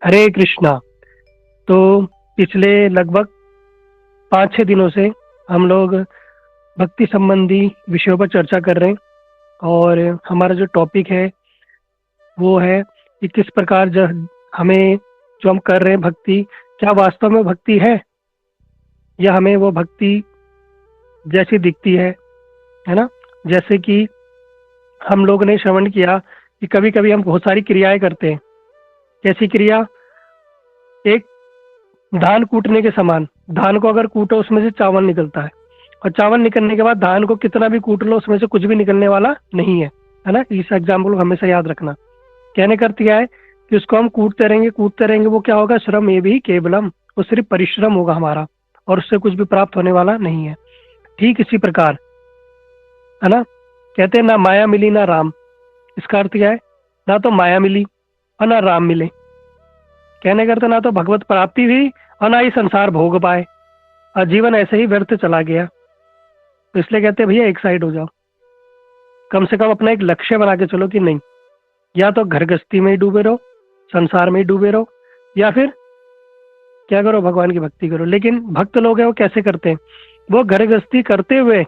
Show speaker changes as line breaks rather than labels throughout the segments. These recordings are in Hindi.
हरे कृष्णा। तो पिछले लगभग 5-6 दिनों से हम लोग भक्ति संबंधी विषयों पर चर्चा कर रहे हैं और हमारा जो टॉपिक है वो है कि किस प्रकार जो हम कर रहे हैं भक्ति, क्या वास्तव में भक्ति है या हमें वो भक्ति जैसी दिखती है ना। जैसे कि हम लोग ने श्रवण किया कि कभी कभी हम बहुत सारी क्रियाएं करते हैं। कैसी क्रिया? एक धान कूटने के समान। धान को अगर कूटो उसमें से चावल निकलता है, और चावल निकलने के बाद धान को कितना भी कूट लो उसमें से कुछ भी निकलने वाला नहीं है ना। इस एग्जाम्पल को हमेशा याद रखना। कहने का अर्थ क्या है कि उसको हम कूटते रहेंगे, वो क्या होगा? श्रम ये भी केवलम, वो सिर्फ परिश्रम होगा हमारा, और उससे कुछ भी प्राप्त होने वाला नहीं है। ठीक इसी प्रकार है ना, कहते हैं ना माया मिली ना राम। इसका अर्थ क्या है? ना तो माया मिली और ना राम मिले। कहने का अर्थ ना तो भगवत प्राप्ति हुई और ना ही संसार भोग पाए, और जीवन ऐसे ही व्यर्थ चला गया। तो इसलिए कहते हैं भैया एक साइड हो जाओ, कम से कम अपना एक लक्ष्य बना के चलो कि नहीं, या तो घर गृहस्थी में ही डूबे रहो, संसार में ही डूबे रहो, या फिर क्या करो? भगवान की भक्ति करो। लेकिन भक्त लोग हैं वो कैसे करते हैं? वो घर गृहस्थी करते हुए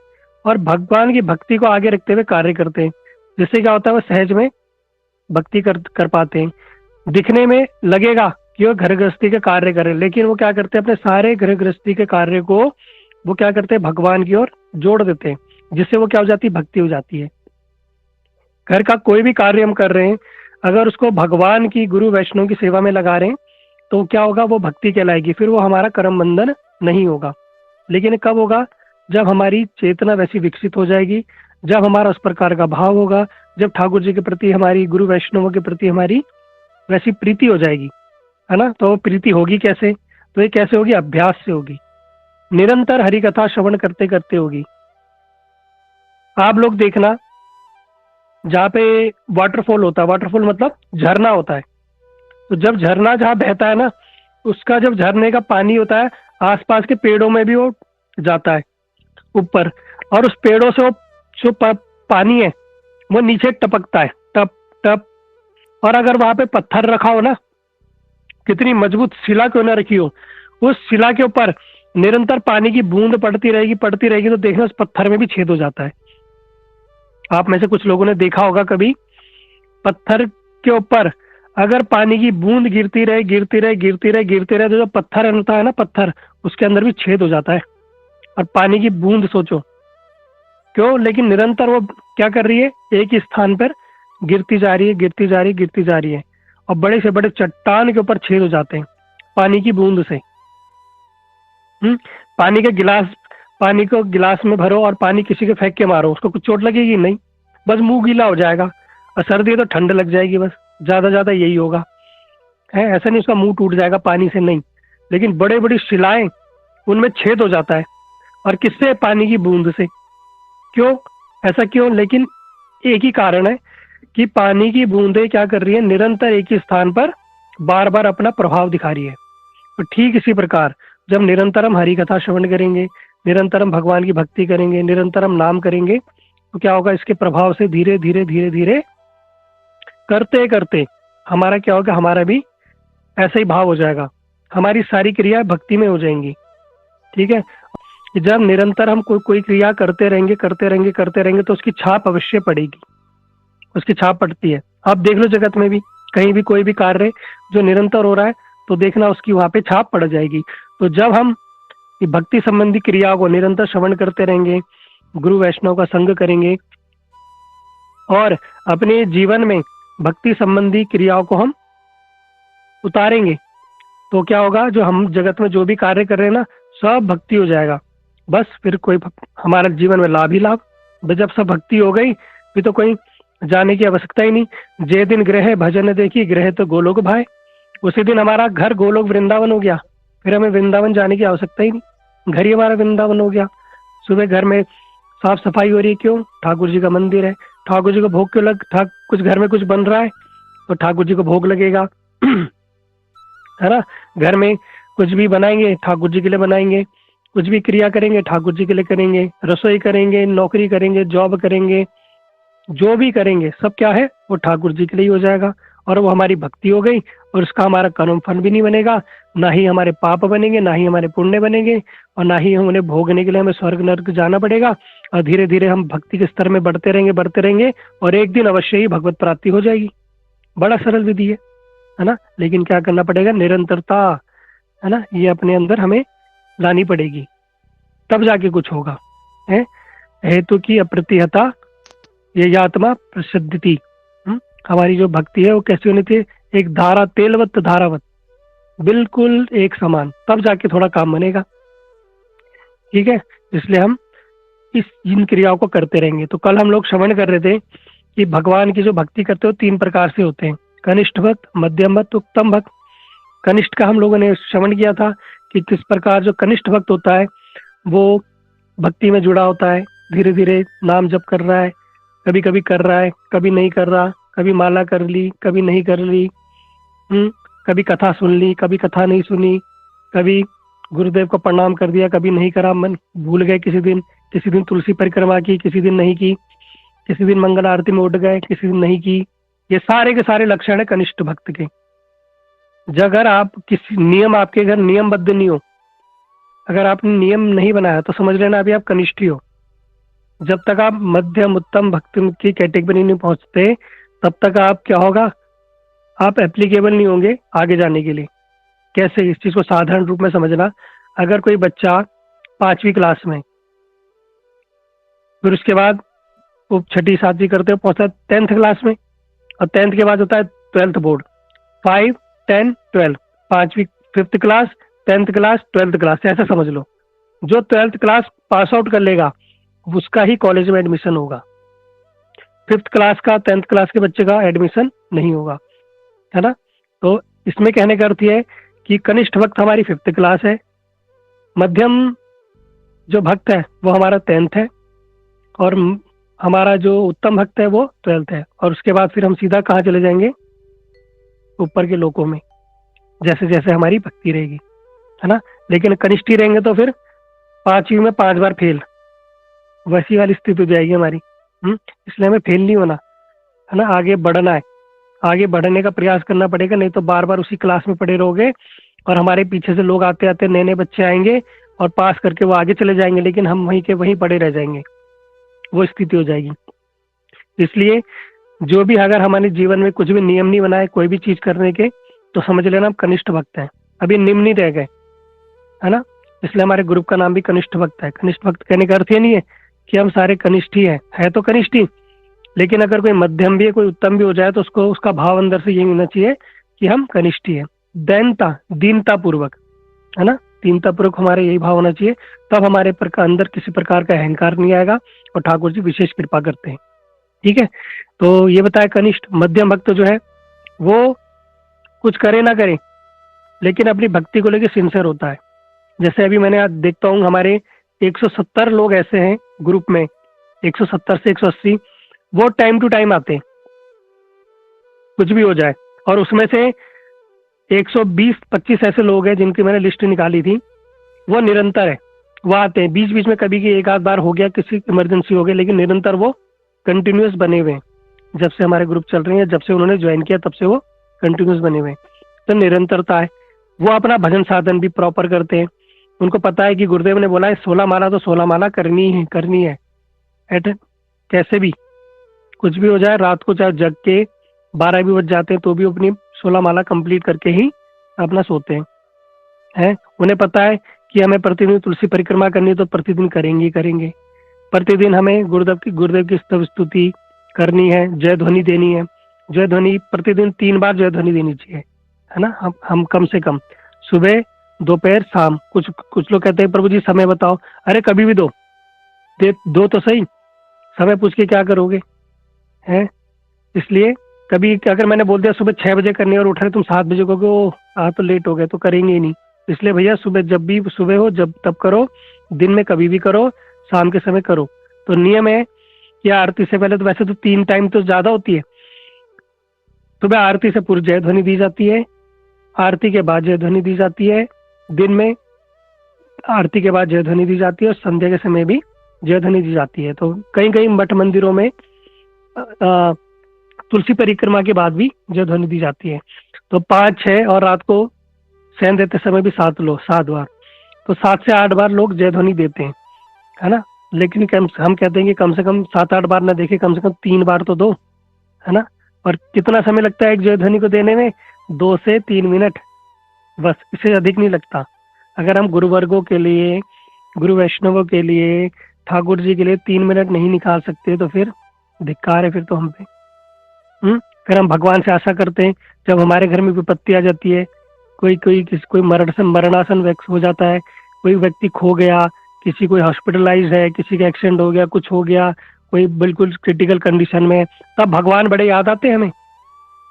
और भगवान की भक्ति को आगे रखते हुए कार्य करते हैं, जिससे क्या होता है वो सहज में भक्ति कर पाते हैं। दिखने में लगेगा कि वो घर गृहस्थी के कार्य कर रहे हैं, लेकिन वो क्या करते हैं? अपने सारे घर गृहस्थी के कार्य को वो क्या करते हैं? भगवान की ओर जोड़ देते हैं, जिससे वो क्या हो जाती है? भक्ति हो जाती है। घर का कोई भी कार्य हम कर रहे हैं, अगर उसको भगवान की, गुरु वैष्णव की सेवा में लगा रहे हैं, तो क्या होगा? वो भक्ति कहलाएगी। फिर वो हमारा कर्म बंधन नहीं होगा। लेकिन कब होगा? जब हमारी चेतना वैसी विकसित हो जाएगी, जब हमारा उस प्रकार का भाव होगा, जब ठाकुर जी के प्रति, हमारी गुरु वैष्णवों के प्रति हमारी वैसी प्रीति हो जाएगी, है ना। तो प्रीति होगी कैसे? तो ये कैसे होगी? अभ्यास से होगी, निरंतर हरि कथा श्रवण करते करते होगी। आप लोग देखना, जहाँ पे वाटरफॉल होता है, वाटरफॉल मतलब झरना होता है, तो जब झरना जहाँ बहता है ना, उसका जब झरने का पानी होता है, आसपास के पेड़ों में भी वो जाता है ऊपर, और उस पेड़ों से वो जो पानी है वो नीचे टपकता है, टप टप। और अगर वहां पे पत्थर रखा हो ना, कितनी मजबूत शिला क्यों ना रखी हो, उस शिला के ऊपर निरंतर पानी की बूंद पड़ती रहेगी तो देखना उस पत्थर में भी छेद हो जाता है। आप में से कुछ लोगों ने देखा होगा कभी, पत्थर के ऊपर अगर पानी की बूंद गिरती रहे, तो जो पत्थर होता है ना, पत्थर, उसके अंदर भी छेद हो जाता है। और पानी की बूंद सोचो क्यों? लेकिन निरंतर वो क्या कर रही है? एक ही स्थान पर गिरती जा रही है, और बड़े से बड़े चट्टान के ऊपर छेद हो जाते हैं पानी की बूंद से। पानी को गिलास में भरो और पानी किसी के फेंक के मारो, उसको कुछ चोट लगेगी? नहीं, बस मुंह गीला हो जाएगा, और सर्दी है तो ठंड लग जाएगी, बस ज्यादा यही होगा, है। ऐसा नहीं उसका मुंह टूट जाएगा पानी से, नहीं। लेकिन बड़े बड़ी शिलाएं, उनमें छेद हो जाता है, और किससे? पानी की बूंद से। क्यों? ऐसा क्यों? लेकिन एक ही कारण है कि पानी की बूंदें क्या कर रही है? निरंतर एक ही स्थान पर बार बार अपना प्रभाव दिखा रही है। तो ठीक इसी प्रकार जब निरंतर हम हरि कथा श्रवण करेंगे, निरंतर हम भगवान की भक्ति करेंगे, निरंतर हम नाम करेंगे, तो क्या होगा? इसके प्रभाव से धीरे धीरे करते करते हमारा क्या होगा? हमारा भी ऐसा ही भाव हो जाएगा, हमारी सारी क्रिया भक्ति में हो जाएंगी। ठीक है। जब निरंतर हम कोई क्रिया करते रहेंगे तो उसकी छाप अवश्य पड़ेगी, उसकी छाप पड़ती है। आप देख लो जगत में भी, कहीं भी कोई भी कार्य जो निरंतर हो रहा है, तो देखना उसकी वहां पे छाप पड़ जाएगी। तो जब हम भक्ति संबंधी क्रियाओं को निरंतर श्रवण करते रहेंगे, गुरु वैष्णव का संग करेंगे, और अपने जीवन में भक्ति संबंधी क्रियाओं को हम उतारेंगे, तो क्या होगा? जो हम जगत में जो भी कार्य कर रहे हैं ना, सब भक्ति हो जाएगा। बस फिर कोई हमारे जीवन में लाभ ही लाभ। जब सब भक्ति हो गई, फिर तो कोई जाने की आवश्यकता ही नहीं। जे दिन गृह भजन देखी, गृह तो गोलोक भाई, उसी दिन हमारा घर गोलोक वृंदावन हो गया। फिर हमें वृंदावन जाने की आवश्यकता ही नहीं, घर ही हमारा वृंदावन हो गया। सुबह घर में साफ सफाई हो रही है, क्यों? ठाकुर जी का मंदिर है, ठाकुर जी को भोग क्यों कुछ घर में कुछ बन रहा है तो ठाकुर जी को भोग लगेगा, है ना। घर में कुछ भी बनाएंगे ठाकुर जी के लिए बनाएंगे, कुछ भी क्रिया करेंगे ठाकुर जी के लिए करेंगे, रसोई करेंगे, नौकरी करेंगे, जॉब करेंगे, जो भी करेंगे सब क्या है? वो ठाकुर जी के लिए हो जाएगा, और वो हमारी भक्ति हो गई, और उसका हमारा कर्म फल भी नहीं बनेगा, ना ही हमारे पाप बनेंगे, ना ही हमारे पुण्य बनेंगे, और ना ही हम उन्हें भोगने के लिए हमें स्वर्ग नर्क जाना पड़ेगा। और धीरे धीरे हम भक्ति के स्तर में बढ़ते रहेंगे और एक दिन अवश्य ही भगवत प्राप्ति हो जाएगी। बड़ा सरल विधि है ना। लेकिन क्या करना पड़ेगा? निरंतरता, है ना, ये अपने अंदर हमें लानी पड़ेगी, तब जाके कुछ होगा। है हेतु की अप्रतिहता ये आत्मा प्रसिद्धि। हमारी जो भक्ति है वो कैसी होनी चाहिए? एक धारा, तेलवत धारावत, बिल्कुल एक समान, तब जाके थोड़ा काम बनेगा। ठीक है, इसलिए हम इन क्रियाओं को करते रहेंगे। तो कल हम लोग श्रवण कर रहे थे कि भगवान की जो भक्ति करते हो 3 प्रकार से होते हैं, कनिष्ठ भक्त, मध्यम भक्त, उत्तम भक्त। कनिष्ठ का हम लोगों ने श्रवण किया था कि किस प्रकार जो कनिष्ठ भक्त होता है वो भक्ति में जुड़ा होता है, धीरे धीरे नाम जप कर रहा है, कभी कभी कर रहा है, कभी नहीं कर रहा, कभी माला कर ली, कभी नहीं कर ली, कभी कथा सुन ली, कभी कथा नहीं सुनी, कभी गुरुदेव को प्रणाम कर दिया, कभी नहीं करा, मन भूल गए, किसी दिन तुलसी परिक्रमा की, किसी दिन नहीं की, किसी दिन मंगल आरती में उठ गए, किसी दिन नहीं की। ये सारे के सारे लक्षण है कनिष्ठ भक्त के। अगर आप किसी नियम, आपके घर नियमबद्ध नहीं हो, अगर आपने नियम नहीं बनाया तो समझ लेना अभी आप कनिष्ठ ही हो। जब तक आप मध्यम उत्तम भक्त की कैटेगरी नहीं पहुंचते तब तक आप क्या होगा? आप एप्लीकेबल नहीं होंगे आगे जाने के लिए। कैसे? इस चीज को साधारण रूप में समझना। अगर कोई बच्चा 5वीं क्लास में, फिर उसके बाद वो 6ठी 7वीं करते हुए पहुंचता है 10th क्लास में, और 10th के बाद होता है 12th बोर्ड, 5, 10, 12, 5वीं 5th class, 10th class, 12th class, ऐसा समझ लो। जो 12th क्लास पास आउट कर लेगा उसका ही कॉलेज में एडमिशन होगा। 5th क्लास का 10th क्लास के बच्चे का एडमिशन नहीं होगा, है ना। तो इसमें कहने का अर्थ यह है कि कनिष्ठ भक्त हमारी 5th क्लास है, मध्यम जो भक्त है वो हमारा 10th है, और हमारा जो उत्तम भक्त है वो 12th है। और उसके बाद फिर हम सीधा कहाँ चले जाएंगे? ऊपर के लोकों में, जैसे जैसे हमारी भक्ति रहेगी, है ना। लेकिन कनिष्ठ ही रहेंगे तो फिर 5वीं में 5 बार फेल, वैसी वाली स्थिति हो जाएगी हमारी। इसलिए हमें फेल नहीं होना, है ना, आगे बढ़ना है, आगे बढ़ने का प्रयास करना पड़ेगा। नहीं तो बार बार उसी क्लास में पड़े रहोगे और हमारे पीछे से लोग आते आते नए नए बच्चे आएंगे और पास करके वो आगे चले जाएंगे, लेकिन हम वहीं के वहीं पड़े रह जाएंगे, वो स्थिति हो जाएगी। इसलिए जो भी, अगर हमारे जीवन में कुछ भी नियम नहीं बनाए कोई भी चीज करने के, तो समझ लेना हम कनिष्ठ भक्त हैं, अभी निम्न नहीं रह गए, है ना। इसलिए हमारे ग्रुप का नाम भी कनिष्ठ भक्त है। कनिष्ठ भक्त कहने का अर्थ ये नहीं है कि हम सारे कनिष्ठ ही है तो कनिष्ठ ही, लेकिन अगर कोई मध्यम भी है, कोई उत्तम भी हो जाए तो उसको, उसका भाव अंदर से यही होना चाहिए कि हम कनिष्ठ ही है। दीनता पूर्वक, है ना, दीनता पूर्वक हमारे यही भाव होना चाहिए, तब हमारे अंदर किसी प्रकार का अहंकार नहीं आएगा और ठाकुर जी विशेष कृपा करते हैं। ठीक है, तो ये बताया कनिष्ठ। मध्यम भक्त जो है वो कुछ करे ना करे लेकिन अपनी भक्ति को लेकर सिंसियर होता है। जैसे अभी मैंने आज देखता हूँ हमारे 170 लोग ऐसे हैं ग्रुप में, 170 से 180, वो टाइम टू टाइम आते हैं, कुछ भी हो जाए। और उसमें से 120-25 ऐसे लोग हैं जिनकी मैंने लिस्ट निकाली थी, वो निरंतर है, वो आते हैं। बीच बीच में कभी की एक आध बार हो गया, किसी इमरजेंसी हो गई, लेकिन निरंतर वो कंटिन्यूस बने हुए हैं। जब से हमारे ग्रुप चल रहे हैं, जब से उन्होंने ज्वाइन किया तब से वो कंटिन्यूस बने हुए हैं। तो निरंतरता है। वो अपना भजन साधन भी प्रॉपर करते हैं। उनको पता है कि गुरुदेव ने बोला है 16 माला तो 16 माला करनी है एट कैसे भी, कुछ भी हो जाए, रात को चाहे जग के 12 भी बज जाते हैं तो भी अपनी 16 माला कंप्लीट करके ही अपना सोते हैं। उन्हें पता है कि हमें प्रतिदिन तुलसी परिक्रमा करनी है तो प्रतिदिन करेंगे। प्रतिदिन हमें गुरुदेव की स्तुति करनी है, जय ध्वनि देनी है। जय ध्वनि प्रतिदिन 3 बार जय ध्वनि देनी चाहिए, है ना। हम कम से कम सुबह, दोपहर, शाम। कुछ लोग कहते हैं प्रभु जी समय बताओ, अरे कभी भी दो तो सही, समय पूछ के क्या करोगे, है। इसलिए कभी अगर मैंने बोल दिया सुबह 6 बजे करनी है और उठ रहे तुम 7 बजे कहोगे ओ आज तो लेट हो गए, तो करेंगे ही नहीं। इसलिए भैया सुबह, जब भी सुबह हो जब तब करो, दिन में कभी भी करो, शाम के समय करो। तो नियम है कि आरती से पहले, तो वैसे तो 3 टाइम तो ज्यादा होती है, सुबह आरती से पूर्व जय ध्वनि दी जाती है, आरती के बाद जय ध्वनि दी जाती है, दिन में आरती के बाद जय ध्वनि दी जाती है, और संध्या के समय भी जय ध्वनि दी जाती है। तो कई कई मठ मंदिरों में तुलसी परिक्रमा के बाद भी जय ध्वनि दी जाती है। तो 5 6 और रात को शयन देते समय भी 7 बार, तो 7 से 8 बार लोग जय ध्वनि देते हैं, है ना। लेकिन हम कहते हैं कि कम से कम 7 8 बार ना देखे, कम से कम 3 बार तो दो, है ना। और कितना समय लगता है एक जय ध्वनि को देने में? 2 से 3 मिनट, बस, इससे अधिक नहीं लगता। अगर हम गुरुवर्गों के लिए, गुरु वैष्णवों के लिए, ठाकुर जी के लिए 3 मिनट नहीं निकाल सकते तो फिर धिक्कार है फिर तो हम पे। फिर हम भगवान से आशा करते हैं, जब हमारे घर में विपत्ति आ जाती है, कोई मरणासन व्यक्ति हो जाता है, कोई व्यक्ति खो गया, किसी कोई हॉस्पिटलाइज है, किसी का एक्सीडेंट हो गया, कुछ हो गया, कोई बिल्कुल क्रिटिकल कंडीशन में, तब भगवान बड़े याद आते हैं हमें।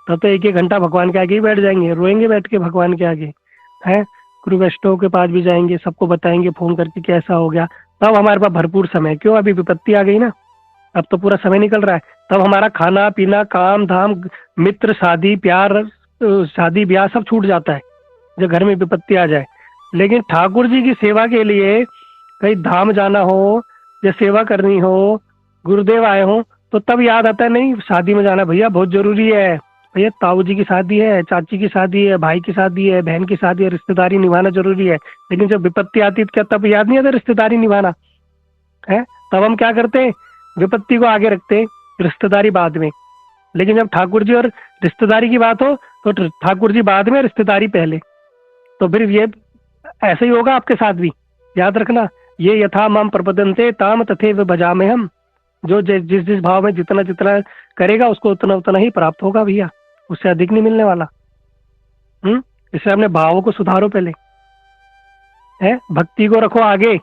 तब तो 1 1 घंटा भगवान के आगे ही बैठ जाएंगे, रोएंगे बैठ के भगवान के आगे, है। गुरु वैष्णव के पास भी जाएंगे, सबको बताएंगे फोन करके कैसा हो गया। तब हमारे पास भरपूर समय, क्यों? अभी विपत्ति आ गई ना, अब तो पूरा समय निकल रहा है। तब हमारा खाना पीना, काम धाम, मित्र, शादी प्यार, शादी ब्याह सब छूट जाता है जब घर में विपत्ति आ जाए। लेकिन ठाकुर जी की सेवा के लिए कहीं धाम जाना हो या सेवा करनी हो, गुरुदेव आए हो, तो तब याद आता है, नहीं शादी में जाना भैया बहुत जरूरी है, भैया ताऊ जी की शादी है, चाची की शादी है, भाई की शादी है, बहन की शादी है, रिश्तेदारी निभाना जरूरी है। लेकिन जब विपत्ति आती है क्या तब याद नहीं आता रिश्तेदारी निभाना है? तब हम क्या करते हैं? विपत्ति को आगे रखते हैं, रिश्तेदारी बाद में। लेकिन जब ठाकुर जी और रिश्तेदारी की बात हो तो ठाकुर जी बाद में, रिश्तेदारी पहले। तो फिर ये ऐसे ही होगा आपके साथ भी, याद रखना। ये यथा माम प्रपदन्ते ताम तथैव भजामि हम। जो जिस जिस भाव में जितना जितना करेगा उसको उतना उतना ही प्राप्त होगा भैया, उससे अधिक नहीं मिलने वाला। इसलिए अपने भावों को सुधारो पहले, है। भक्ति को रखो आगे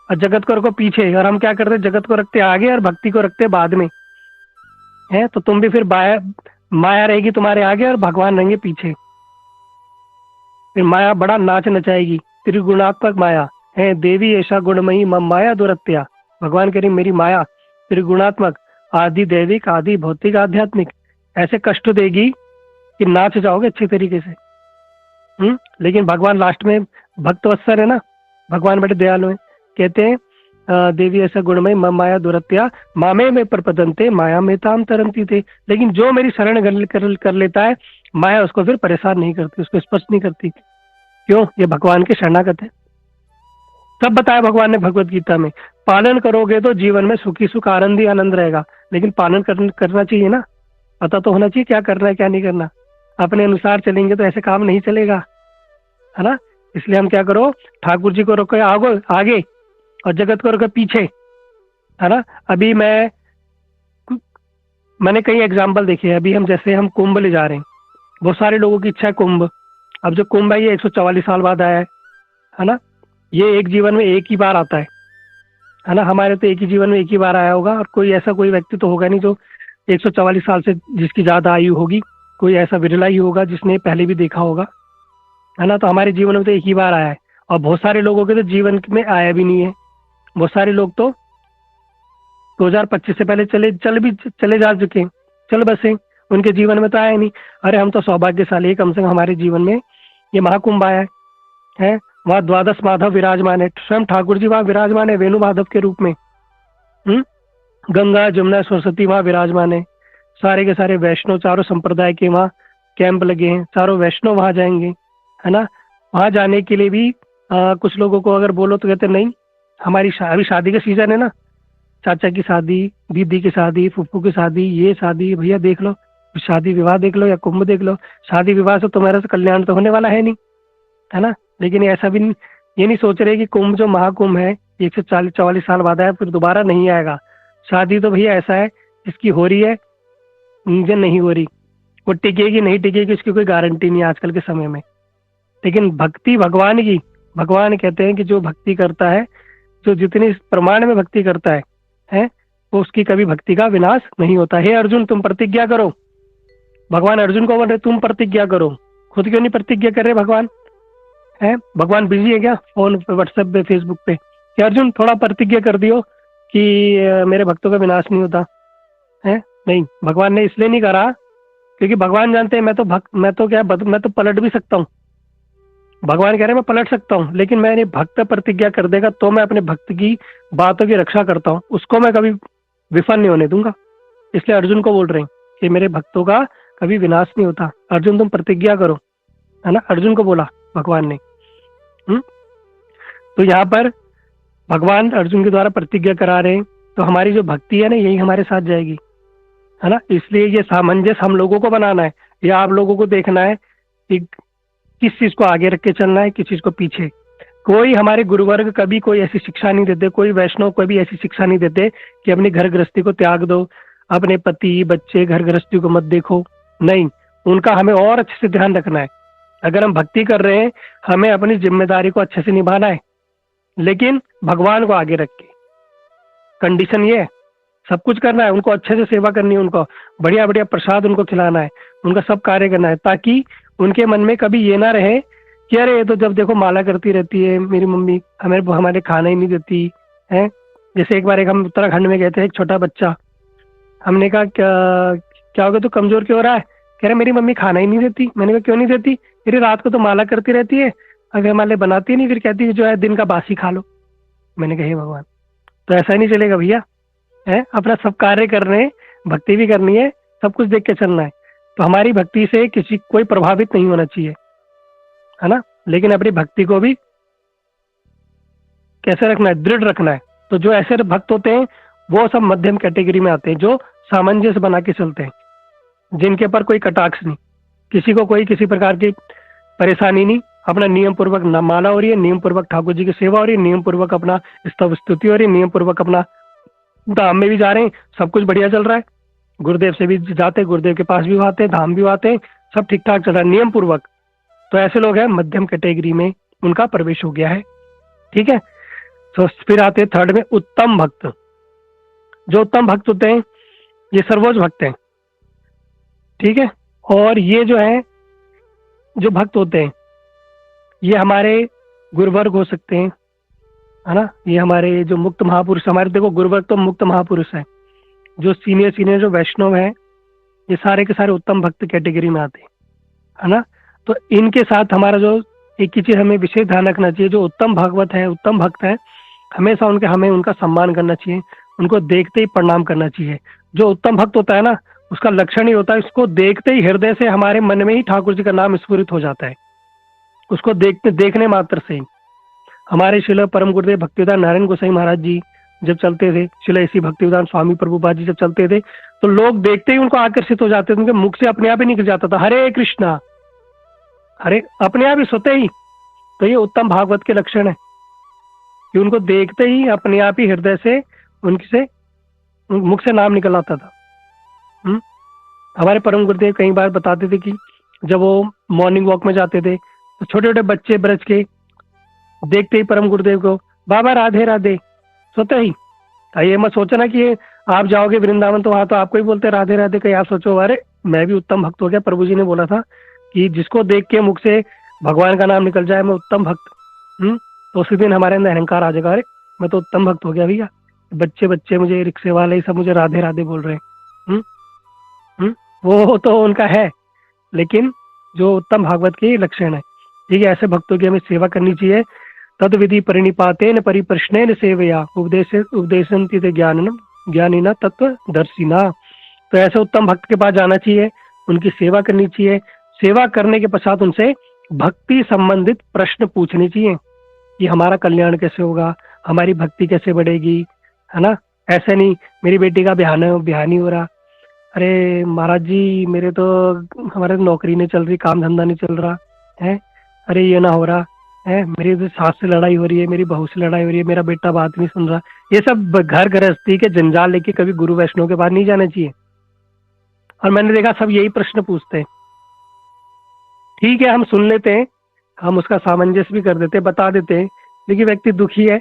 और जगत को रखो पीछे। और हम क्या करते? जगत को रखते आगे और भक्ति को रखते बाद में, है। तो तुम भी फिर माया रहेगी तुम्हारे आगे और भगवान रहेंगे पीछे। फिर माया बड़ा नाच नचाएगी, त्रिगुणात्मक माया है। देवी ऐसा गुणमयी मम माया दुरत्या। भगवान कह रही मेरी माया त्रिगुणात्मक, आदि दैविक, आदि भौतिक, आध्यात्मिक, ऐसे कष्ट देगी कि नाच जाओगे अच्छे तरीके से। लेकिन भगवान लास्ट में भक्तवत्सल है ना, भगवान बड़े दयालु हैं। कहते हैं देवी ऐसा गुणमय मम माया दुरत्या मामे में प्रपदन्ते माया में ताम तरंती थे। लेकिन जो मेरी शरण कर लेता है, माया उसको फिर परेशान नहीं करती, उसको स्पर्श नहीं करती। क्यों? ये भगवान के शरणागत है। तब बताया भगवान ने भगवत गीता में, पालन करोगे तो जीवन में सुखी सुख आनंद ही आनंद रहेगा। लेकिन पालन करना चाहिए ना, पता तो होना चाहिए क्या करना है क्या नहीं करना। अपने अनुसार चलेंगे तो ऐसे काम नहीं चलेगा, है ना। इसलिए हम क्या करो, ठाकुर जी को रोको आगे और जगत को रोको पीछे, है ना। अभी मैंने कई एग्जाम्पल देखे हैं। अभी हम कुंभ ले जा रहे हैं, बहुत सारे लोगों की इच्छा है कुंभ। अब जो कुंभ है ये 144 साल बाद आया है ना। ये एक जीवन में एक ही बार आता है ना। हमारे तो एक ही जीवन में एक ही बार आया होगा, और कोई ऐसा कोई व्यक्ति तो होगा नहीं जो 144 साल से जिसकी ज्यादा आयु होगी। कोई ऐसा विरला ही होगा जिसने पहले भी देखा होगा, है ना। तो हमारे जीवन में तो एक ही बार आया है, और बहुत सारे लोगों के तो जीवन में आया भी नहीं है। बहुत सारे लोग तो 2025 से पहले चले जा चुके हैं, चल बसे, उनके जीवन में तो आया नहीं। अरे हम तो सौभाग्यशाली है, कम से कम हमारे जीवन में ये महाकुंभ आया है। वहाँ 12 माधव विराजमान है, स्वयं ठाकुर जी वहाँ विराजमान है वेणु माधव के रूप में। गंगा जमुना सरस्वती वहाँ विराजमान है। सारे के सारे वैष्णव, चारों संप्रदाय के वहाँ कैंप लगे हैं, चारों वैष्णव वहाँ जाएंगे, है ना। वहाँ जाने के लिए भी कुछ लोगों को अगर बोलो तो कहते नहीं, हमारी अभी शादी का सीजन है ना, चाचा की शादी, दीदी की शादी, फूफू की शादी, ये शादी, भैया देख लो, शादी विवाह देख लो या कुंभ देख लो। शादी विवाह से तुम्हारा से कल्याण तो होने वाला है नहीं, है ना। लेकिन ऐसा भी ये नहीं सोच रहे कि कुंभ जो महाकुंभ है 144 साल बाद आया, फिर दोबारा नहीं आएगा। शादी तो भैया ऐसा है, इसकी हो रही है, मुझे नहीं हो रही, वो टिकेगी नहीं टिकेगी इसकी कोई गारंटी नहीं आजकल के समय में। लेकिन भक्ति भगवान की, भगवान कहते हैं कि जो भक्ति करता है, जो जितनी प्रमाण में भक्ति करता है वो उसकी कभी भक्ति का विनाश नहीं होता। हे अर्जुन तुम प्रतिज्ञा करो। भगवान अर्जुन को बोल रहे तुम प्रतिज्ञा करो, खुद क्यों नहीं प्रतिज्ञा कर रहे भगवान? है भगवान बिजी है क्या फोन पे, व्हाट्सएप पे, फेसबुक पे कि अर्जुन थोड़ा प्रतिज्ञा कर दियो कि मेरे भक्तों का विनाश नहीं होता है? नहीं, भगवान ने इसलिए नहीं करा क्योंकि भगवान जानते हैं मैं तो पलट भी सकता हूँ। भगवान कह रहे हैं मैं पलट सकता हूँ, लेकिन मैंने भक्त प्रतिज्ञा कर देगा तो मैं अपने भक्त की बातों की रक्षा करता हूँ, उसको मैं कभी विफल नहीं होने दूंगा। इसलिए अर्जुन को बोल रहे हैं कि मेरे भक्तों का कभी विनाश नहीं होता। अर्जुन तुम प्रतिज्ञा करो, है ना, अर्जुन को बोला भगवान ने। तो यहाँ पर भगवान अर्जुन के द्वारा प्रतिज्ञा करा रहे हैं। तो हमारी जो भक्ति है ना, यही हमारे साथ जाएगी, है ना। इसलिए ये सामंजस्य हम लोगों को बनाना है, या आप लोगों को देखना है कि किस चीज को आगे रख के चलना है, किस चीज को पीछे। कोई हमारे गुरुवर्ग कभी कोई ऐसी शिक्षा नहीं देते, कोई वैष्णव कभी ऐसी शिक्षा नहीं देते कि अपनी घर गृहस्थी को त्याग दो, अपने पति बच्चे घर गृहस्थी को मत देखो। नहीं, उनका हमें और अच्छे से ध्यान रखना है। अगर हम भक्ति कर रहे हैं, हमें अपनी जिम्मेदारी को अच्छे से निभाना है, लेकिन भगवान को आगे रख के। कंडीशन ये है, सब कुछ करना है, उनको अच्छे से सेवा करनी है, उनको बढ़िया बढ़िया प्रसाद उनको खिलाना है, उनका सब कार्य करना है, ताकि उनके मन में कभी ये ना रहे कि अरे ये तो जब देखो माला करती रहती है मेरी मम्मी, हमारे खाना ही नहीं देती है। जैसे एक बार हम उत्तराखंड में गए थे, एक छोटा बच्चा, हमने कहा क्या हो गया, तो कमजोर क्यों हो रहा है? कह रहे मेरी मम्मी खाना ही नहीं देती। मैंने कहा क्यों नहीं देती? फिर रात को तो माला करती रहती है, अगर हमारे लिए बनाती नहीं, फिर कहती है जो है दिन का बासी खा लो। मैंने कहा हे भगवान, तो ऐसा ही नहीं चलेगा भैया, है अपना सब कार्य कर रहे हैं, भक्ति भी करनी है, सब कुछ देख के चलना है। तो हमारी भक्ति से किसी कोई प्रभावित नहीं होना चाहिए, है ना। लेकिन अपनी भक्ति को भी कैसे रखना है, दृढ़ रखना है। तो जो ऐसे भक्त होते हैं वो सब मध्यम कैटेगरी में आते हैं, जो सामंजस्य बना के चलते हैं, जिनके पर कोई कटाक्ष नहीं, किसी को कोई किसी प्रकार की परेशानी नहीं, अपना नियम पूर्वक माला हो रही है, नियम पूर्वक ठाकुर जी की सेवा हो रही है, नियम पूर्वक अपना स्तव स्तुति हो रही है, नियम पूर्वक अपना धाम में भी जा रहे हैं, सब कुछ बढ़िया चल रहा है। गुरुदेव से भी जाते हैं, गुरुदेव के पास भी आते हैं, धाम भी आते हैं, सब ठीक ठाक चल रहा है नियम पूर्वक। तो ऐसे लोग हैं मध्यम कैटेगरी में, उनका प्रवेश हो गया है। ठीक है। तो फिर आते हैं थर्ड में उत्तम भक्त। जो उत्तम भक्त होते हैं ये सर्वोच्च भक्त हैं। ठीक है। और ये जो है जो भक्त होते हैं ये हमारे गुरुवर्ग हो सकते हैं, है ना। ये हमारे जो मुक्त महापुरुष, हमारे देखो गुरुवर्ग तो मुक्त महापुरुष है, जो सीनियर जो वैष्णव है, ये सारे के सारे उत्तम भक्त कैटेगरी में आते हैं, है ना। तो इनके साथ हमारा जो एक ही चीज हमें विशेष ध्यान रखना चाहिए, जो उत्तम भागवत है, उत्तम भक्त है, हमेशा हमें उनका सम्मान करना चाहिए, उनको देखते ही प्रणाम करना चाहिए। जो उत्तम भक्त होता है ना, उसका लक्षण ही होता है, उसको देखते ही हृदय से हमारे मन में ही ठाकुर जी का नाम स्फुरित हो जाता है, उसको देखने मात्र से ही। हमारे शिल परम गुरुदेव भक्तिवेदांत नारायण गोसाई महाराज जी जब चलते थे, शिल ऐसी भक्तिवेदांत स्वामी प्रभुपाद जी जब चलते थे, तो लोग देखते ही उनको आकर्षित हो जाते थे, उनके मुख से अपने आप ही निकल जाता था हरे कृष्णा, हरे, अपने आप ही सोते ही। तो ये उत्तम भागवत के लक्षण है कि उनको देखते ही अपने आप ही हृदय से उनसे मुख से नाम निकल आता था। हमारे परम गुरुदेव कई बार बताते थे कि जब वो मॉर्निंग वॉक में जाते थे, तो छोटे छोटे बच्चे ब्रज के देखते ही परम गुरुदेव को बाबा राधे राधे, सोते ही। ये मत सोचना कि आप जाओगे वृंदावन तो वहां तो आपको ही बोलते राधे राधे, कहीं आप सोचो अरे मैं भी उत्तम भक्त हो गया। प्रभु जी ने बोला था कि जिसको देख के मुख से भगवान का नाम निकल जाए मैं उत्तम भक्त, तो उसी दिन हमारे अंदर अहंकार आ जाएगा, अरे मैं तो उत्तम भक्त हो गया भैया, बच्चे मुझे रिक्शे वाले सब मुझे राधे राधे बोल रहे हैं। वो तो उनका है, लेकिन जो उत्तम भागवत के लक्षण है। ठीक है। ऐसे भक्तों की हमें सेवा करनी चाहिए। तद विधि परिनिपातेन परिप्रश्नेन सेवया उपदेशन्ति ज्ञानिना तत्व दर्शिना। तो ऐसे उत्तम भक्त के पास जाना चाहिए, उनकी सेवा करनी चाहिए। सेवा करने के पश्चात उनसे भक्ति संबंधित प्रश्न पूछने चाहिए कि हमारा कल्याण कैसे होगा, हमारी भक्ति कैसे बढ़ेगी, है ना। ऐसे नहीं मेरी बेटी का ब्याह नहीं हो रहा, अरे महाराज जी मेरे तो हमारे नौकरी नहीं चल रही, काम धंधा नहीं चल रहा है, अरे ये ना हो रहा है, मेरी तो सास से लड़ाई हो रही है, मेरी बहू से लड़ाई हो रही है, मेरा बेटा बात नहीं सुन रहा। ये सब घर गृहस्थी के जंजाल लेके कभी गुरु वैष्णव के पास नहीं जाना चाहिए। और मैंने देखा सब यही प्रश्न पूछते हैं। ठीक है, हम सुन लेते हैं, हम उसका सामंजस्य भी कर देते हैं, बता देते हैं, लेकिन व्यक्ति दुखी है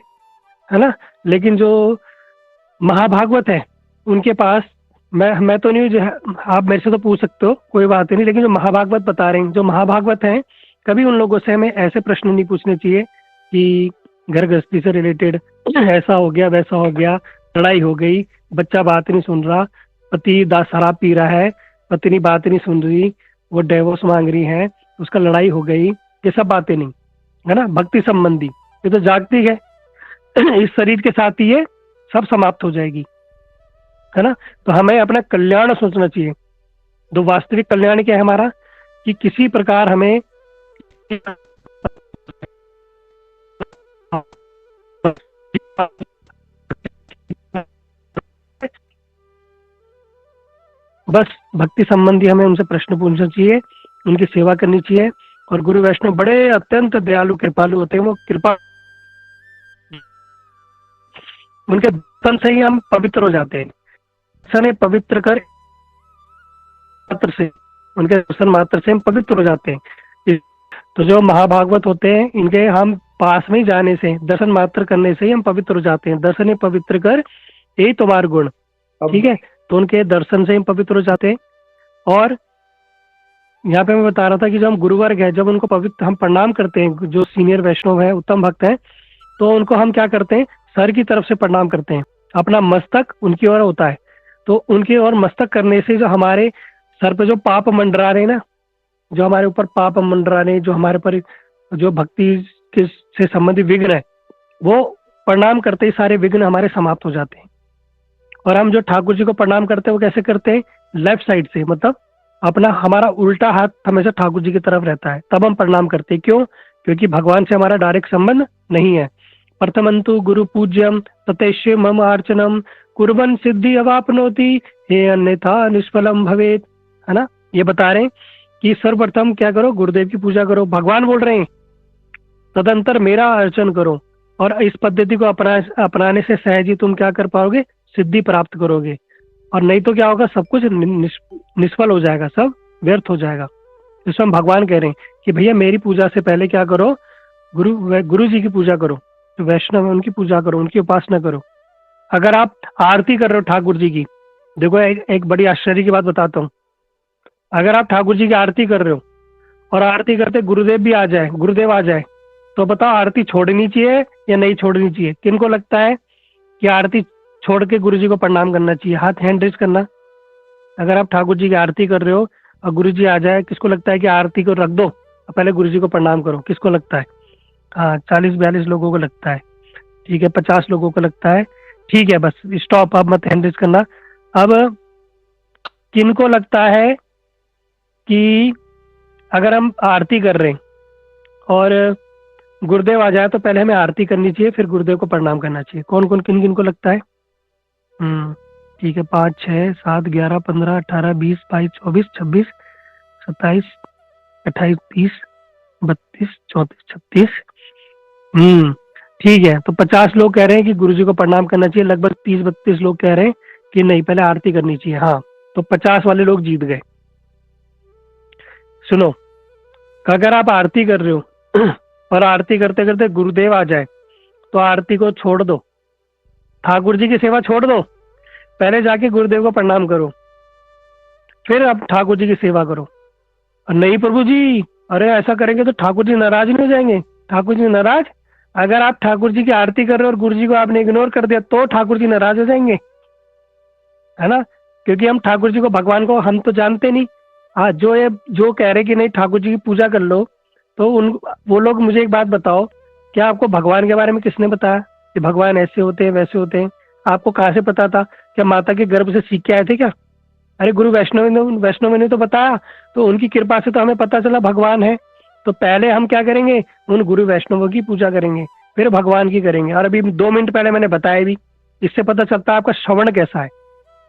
ना। लेकिन जो महाभागवत है उनके पास मैं तो नहीं, जो है आप मेरे से तो पूछ सकते हो, कोई बात नहीं, लेकिन जो महाभागवत बता रहे हैं, जो महाभागवत हैं, कभी उन लोगों से हमें ऐसे प्रश्न नहीं पूछने चाहिए कि घर गृहस्थी से रिलेटेड ऐसा हो गया वैसा हो गया, लड़ाई हो गई, बच्चा बात नहीं सुन रहा, पति शराब पी रहा है, पत्नी बात नहीं सुन रही, वो डिवोर्स मांग रही है, उसका लड़ाई हो गई, ये सब बातें नहीं, है ना। भक्ति संबंधी ये तो जागतिक है, इस शरीर के साथ ही ये सब समाप्त हो जाएगी, है ना। तो हमें अपना कल्याण सोचना चाहिए। तो वास्तविक कल्याण क्या है हमारा, कि किसी प्रकार हमें बस भक्ति संबंधी हमें उनसे प्रश्न पूछना चाहिए, उनकी सेवा करनी चाहिए। और गुरु वैष्णव बड़े अत्यंत दयालु कृपालु होते हैं, वो कृपा उनके दर्शन से ही हम पवित्र हो जाते हैं। दर्शन पवित्र कर मात्र से, उनके दर्शन मात्र से हम पवित्र हो जाते हैं। तो जो महाभागवत होते हैं, इनके हम पास में ही जाने से, दर्शन मात्र करने से ही हम पवित्र हो जाते हैं। दर्शन पवित्र कर यही तुम्हार गुण, ठीक है। तो उनके दर्शन से हम पवित्र हो जाते हैं। और यहाँ पे मैं बता रहा था कि जो हम गुरुवर्ग है, जब उनको पवित्र हम प्रणाम करते हैं, जो सीनियर वैष्णव है, उत्तम भक्त है, तो उनको हम क्या करते हैं, सर की तरफ से प्रणाम करते हैं, अपना मस्तक उनकी ओर होता है। तो उनकी ओर मस्तक करने से जो हमारे सर पे जो पाप मंडरा रहे ना, जो हमारे ऊपर पाप मंडरा रहे, जो हमारे पर जो भक्ति के से संबंधित विघ्न है, वो प्रणाम करते ही सारे विघ्न हमारे समाप्त हो जाते हैं। और हम जो ठाकुर जी को प्रणाम करते हैं, वो कैसे करते हैं, लेफ्ट साइड से, मतलब अपना हमारा उल्टा हाथ हमेशा ठाकुर जी की तरफ रहता है, तब हम प्रणाम करते हैं। क्यों? क्योंकि भगवान से हमारा डायरेक्ट संबंध नहीं है। प्रथमंतु गुरु पूज्यम ततेष्य मम अर्चनम कुर्बन सिद्धि अवापनोति हे अन्यथा निष्फलम भवेत, है ना। ये बता रहे हैं कि सर्वप्रथम क्या करो, गुरुदेव की पूजा करो, भगवान बोल रहे हैं। तदंतर मेरा अर्चन करो, और इस पद्धति को अपनाने से सहज ही तुम क्या कर पाओगे, सिद्धि प्राप्त करोगे। और नहीं तो क्या होगा, सब कुछ निष्फल हो जाएगा, सब व्यर्थ हो जाएगा। इसमें हम भगवान कह रहे हैं कि भैया मेरी पूजा से पहले क्या करो, गुरु जी की पूजा करो, जो वैष्णव है उनकी पूजा करो, उनकी उपासना करो। अगर आप आरती कर रहे हो ठाकुर जी की, देखो एक बड़ी आश्चर्य की बात बताता हूँ। अगर आप ठाकुर जी की आरती कर रहे हो और आरती करते गुरुदेव आ जाए, तो बताओ आरती छोड़नी चाहिए या नहीं छोड़नी चाहिए? किनको लगता है कि आरती छोड़ के गुरु जी को प्रणाम करना चाहिए? हाथ हैंड रेज करना। अगर आप ठाकुर जी की आरती कर रहे हो और गुरु जी आ जाए, किसको लगता है कि आरती को रख दो, पहले गुरु जी को प्रणाम करो? किसको लगता है? हाँ, 40-42 लोगों को लगता है, ठीक है। 50 लोगों को लगता है, ठीक है, बस स्टॉप, अब मत हैंड रेज करना। अब किनको लगता है कि अगर हम आरती कर रहे हैं और गुरुदेव आ जाए तो पहले हमें आरती करनी चाहिए, फिर गुरुदेव को प्रणाम करना चाहिए? कौन कौन किन किन को लगता है? ठीक है, 5, 6, 7, 11, 15, 18, 20, 22, 24, 26, 27, 28, 30, 32, 34, 36। ठीक है, तो 50 लोग कह रहे हैं कि गुरुजी को प्रणाम करना चाहिए, लगभग 30-32 लोग कह रहे हैं कि नहीं, पहले आरती करनी चाहिए। हाँ, तो 50 वाले लोग जीत गए। सुनो, अगर आप आरती कर रहे हो और आरती करते करते गुरुदेव आ जाए, तो आरती को छोड़ दो, ठाकुर जी की सेवा छोड़ दो, पहले जाके गुरुदेव को प्रणाम करो, फिर आप ठाकुर जी की सेवा करो। और नहीं प्रभु जी, अरे ऐसा करेंगे तो ठाकुर जी नाराज नहीं हो जाएंगे? ठाकुर जी नाराज? अगर आप ठाकुर जी की आरती कर रहे हो और गुरु जी को आपने इग्नोर कर दिया, तो ठाकुर जी नाराज हो जाएंगे, है ना। क्योंकि हम ठाकुर जी को, भगवान को हम तो जानते नहीं। हाँ, जो कह रहे कि नहीं ठाकुर जी की पूजा कर लो, तो वो लोग मुझे एक बात बताओ, क्या आपको भगवान के बारे में किसने बताया कि भगवान ऐसे होते हैं वैसे होते हैं? आपको कहाँ से पता था? क्या माता के गर्भ से सीख के आए थे क्या? अरे गुरु वैष्णव ने तो बताया, तो उनकी कृपा से तो हमें पता चला भगवान है। तो पहले हम क्या करेंगे, उन गुरु वैष्णवों की पूजा करेंगे, फिर भगवान की करेंगे। और अभी 2 मिनट पहले मैंने बताया भी, इससे पता चलता है आपका श्रवण कैसा है।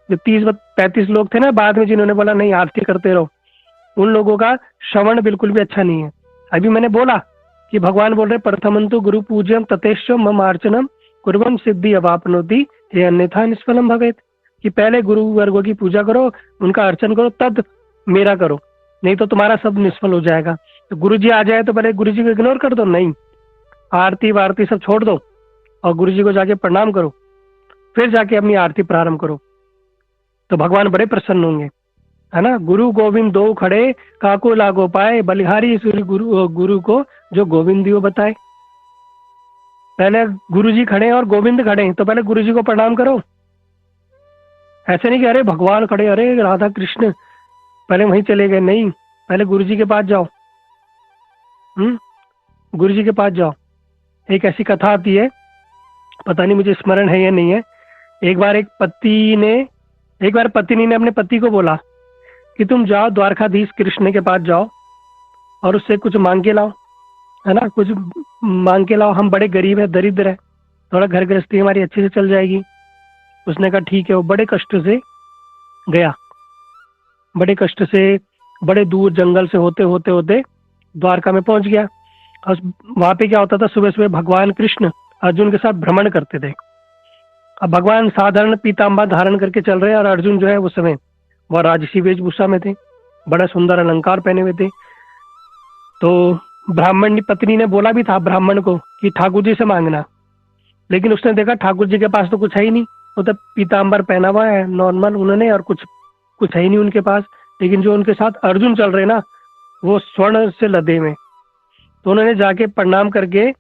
जो 30-35 लोग थे ना बाद में जिन्होंने बोला नहीं आरती करते रहो, उन लोगों का श्रवण बिल्कुल भी अच्छा नहीं है। अभी मैंने बोला कि भगवान बोल रहे प्रथमंतु गुरु पूज्यम ततेश्व मम अर्चनम कुर्वम सिद्धि अवापनोति हे अन्यथा निष्फलम भवेत, कि पहले गुरु वर्गों की पूजा करो, उनका अर्चन करो, तब मेरा करो, नहीं तो तुम्हारा सब निष्फल हो जाएगा। तो गुरु जी आ जाए तो पहले गुरु जी को इग्नोर कर दो, नहीं, आरती वारती सब छोड़ दो और गुरु जी को जाके प्रणाम करो, फिर जाके अपनी आरती प्रारंभ करो, तो भगवान बड़े प्रसन्न होंगे, है ना। गुरु गोविंद दो खड़े काको लागो पाए, बलिहारी सूर्य गुरु को जो गोविंद दियो बताए। पहले गुरु जी खड़े और गोविंद खड़े, तो पहले गुरु जी को प्रणाम करो। ऐसे नहीं कि अरे भगवान खड़े, अरे राधा कृष्ण, पहले वहीं चले गए, नहीं, पहले गुरु जी के पास जाओ। गुरु जी के पास जाओ। एक ऐसी कथा आती है, पता नहीं मुझे स्मरण है या नहीं है। एक बार पत्नी ने अपने पति को बोला कि तुम जाओ द्वारकाधीश कृष्ण के पास जाओ और उससे कुछ मांग के लाओ, है ना, कुछ मांग के लाओ, हम बड़े गरीब है, दरिद्र है, थोड़ा घर गृहस्थी हमारी अच्छे से चल जाएगी। उसने कहा ठीक है। वो बड़े कष्ट से गया, बड़े कष्ट से, बड़े दूर जंगल से होते होते होते द्वारका में पहुंच गया। और वहां पे क्या होता था, सुबह सुबह भगवान कृष्ण अर्जुन के साथ भ्रमण करते थे। अब भगवान साधारण पीताम्बर धारण करके चल रहे हैं और अर्जुन जो है उस समय वह राजसी वेशभूषा में थे, बड़ा सुंदर अलंकार पहने हुए थे। तो ब्राह्मण की पत्नी ने बोला भी था ब्राह्मण को कि ठाकुर जी से मांगना, लेकिन उसने देखा ठाकुर जी के पास तो कुछ है ही नहीं, वो तो पीताम्बर पहना हुआ है नॉर्मल उन्होंने, और कुछ कुछ है ही नहीं उनके पास। लेकिन जो उनके साथ अर्जुन चल रहे ना, वो स्वर्ण से लदे हुए। तो उन्होंने जाके प्रणाम करके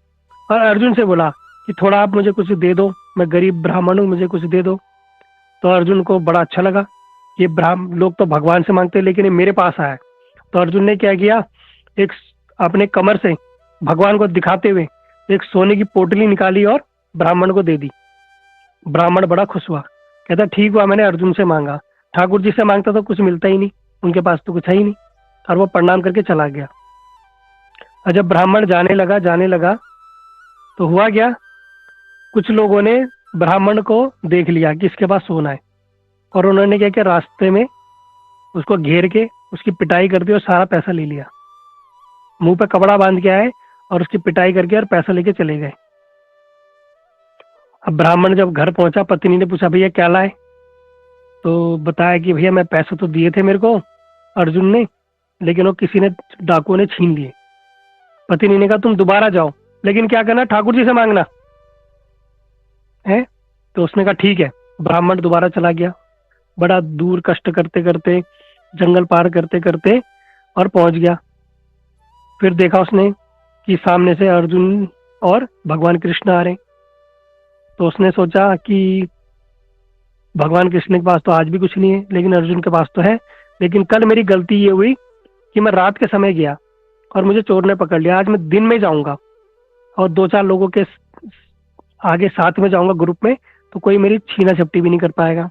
और अर्जुन से बोला कि थोड़ा आप मुझे कुछ दे दो, मैं गरीब ब्राह्मण हूँ, मुझे कुछ दे दो। तो अर्जुन को बड़ा अच्छा लगा, ये ब्राह्मण लोग तो भगवान से मांगते हैं लेकिन ये मेरे पास आया। तो अर्जुन ने क्या किया, एक अपने कमर से भगवान को दिखाते हुए एक सोने की पोटली निकाली और ब्राह्मण को दे दी। ब्राह्मण बड़ा खुश हुआ, कहता ठीक हुआ मैंने अर्जुन से मांगा, ठाकुर जी से मांगता तो कुछ मिलता ही नहीं, उनके पास तो कुछ है ही नहीं। और वो प्रणाम करके चला गया। और जब ब्राह्मण जाने लगा तो हुआ क्या, कुछ लोगों ने ब्राह्मण को देख लिया कि इसके पास सोना है, और उन्होंने क्या किया, रास्ते में उसको घेर के उसकी पिटाई कर दी और सारा पैसा ले लिया। मुंह पे कपड़ा बांध के आए और उसकी पिटाई करके और पैसा लेके चले गए। अब ब्राह्मण जब घर पहुंचा, पत्नी ने पूछा भैया क्या लाए, तो बताया कि भैया मैं पैसे तो दिए थे मेरे को अर्जुन ने, लेकिन वो किसी ने, डाकुओं ने छीन लिए। पत्नी ने कहा तुम दोबारा जाओ, लेकिन क्या करना, ठाकुर जी से मांगना है। तो उसने कहा ठीक है। ब्राह्मण दोबारा चला गया, बड़ा दूर कष्ट करते करते, जंगल पार करते करते और पहुंच गया। फिर देखा उसने कि सामने से अर्जुन और भगवान कृष्ण आ रहे। तो उसने सोचा कि भगवान कृष्ण के पास तो आज भी कुछ नहीं है, लेकिन अर्जुन के पास तो है। लेकिन कल मेरी गलती ये हुई कि मैं रात के समय गया और मुझे चोर ने पकड़ लिया। आज मैं दिन में जाऊंगा और दो चार लोगों के आगे साथ में जाऊंगा ग्रुप में, तो कोई मेरी छीना झपटी भी नहीं कर पाएगा।